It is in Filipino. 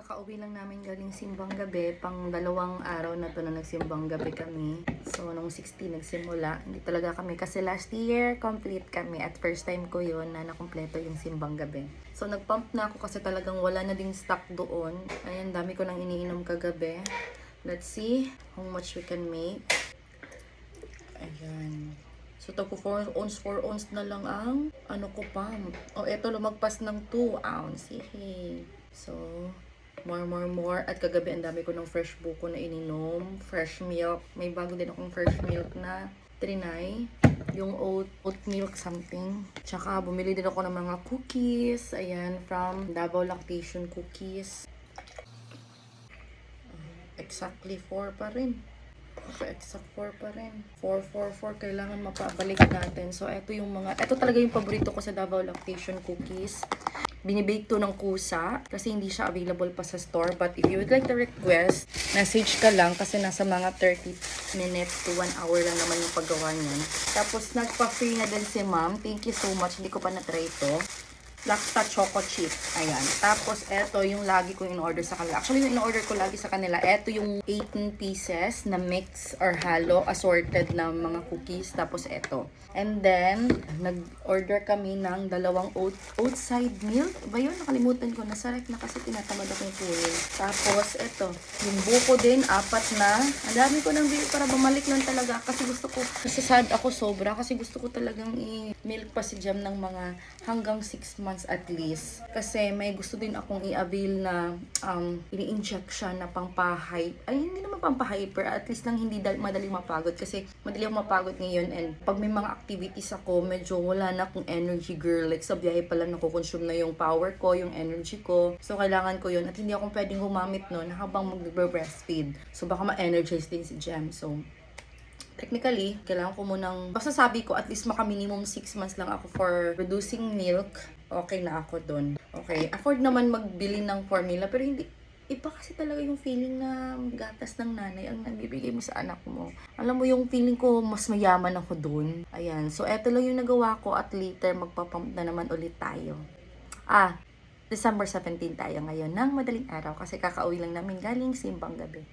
Kakauwi lang namin galing simbang gabi, pang 2 araw na to na nagsimbang gabi kami. So, nung 16 nagsimula, hindi talaga kami kasi last year complete kami at first time ko yon na nakumpleto yung simbang gabi. So, nagpump na ako kasi talagang wala na ding stock doon. Ayan, dami ko nang iniinom kagabi. Let's see how much we can make. Ayan. So, tapo 4 ounce na lang ang ano ko pa. O, eto lumagpas ng 2 ounce. Yay. So, more. At kagabi, ang dami ko ng fresh buko na ininom. Fresh milk. May bago din akong fresh milk na trinay. Yung oat milk something. Tsaka, bumili din ako ng mga cookies. Ayan, from Davao Lactation Cookies. Exactly 4 pa rin. Okay, exact 4 pa rin. 4. Kailangan mapabalik natin. So, ito talaga yung paborito ko sa Davao Lactation Cookies. Binibake to ng kusa kasi hindi siya available pa sa store. But if you would like to request, message ka lang kasi nasa mga 30 minutes to 1 hour lang naman yung paggawa niyan. Tapos, nagpa-free na din si ma'am. Thank you so much. Hindi ko pa na-try ito. Lacta Choco Chip. Ayan. Tapos, eto yung lagi kong in-order sa kanila. Actually, yung in-order ko lagi sa kanila, eto yung 18 pieces na mix or halo, assorted na mga cookies. Tapos, eto. And then, nag-order kami ng 2 oat side milk. Ba yun? Nakalimutan ko. Nasarap na kasi tinatamad akong kunin. Tapos, eto. Yung buko din, 4 na. Ang dami ko nang bili para bumalik lang talaga. Kasi gusto ko, kasi sad ako sobra. Kasi gusto ko talagang i-milk pa si Jam ng mga hanggang 6 months at least. Kasi may gusto din akong i-avail na ini-inject siya na pang-hype. Ay, hindi naman pang-hyper. At least lang hindi madaling mapagod. Kasi madali akong mapagod ngayon. And pag may mga activities ako, medyo wala na akong energy, girl. Like sa biyahe pala nakukonsume na yung power ko, yung energy ko. So, kailangan ko yun. At hindi akong pwedeng gumamit nun habang mag-breastfeed. So, baka ma-energize din si Jem. So, technically, kailangan ko munang, basta sabi ko, at least maka-minimum 6 months lang ako for reducing milk. Okay na ako dun. Okay, afford naman magbili ng formula, pero hindi, iba kasi talaga yung feeling na gatas ng nanay ang nabibigay mo sa anak mo. Alam mo yung feeling ko, mas mayaman ako dun. Ayan, so eto lang yung nagawa ko at later magpapump na naman ulit tayo. December 17 tayo ngayon ng madaling araw kasi kakauwi lang namin galing simbang gabi.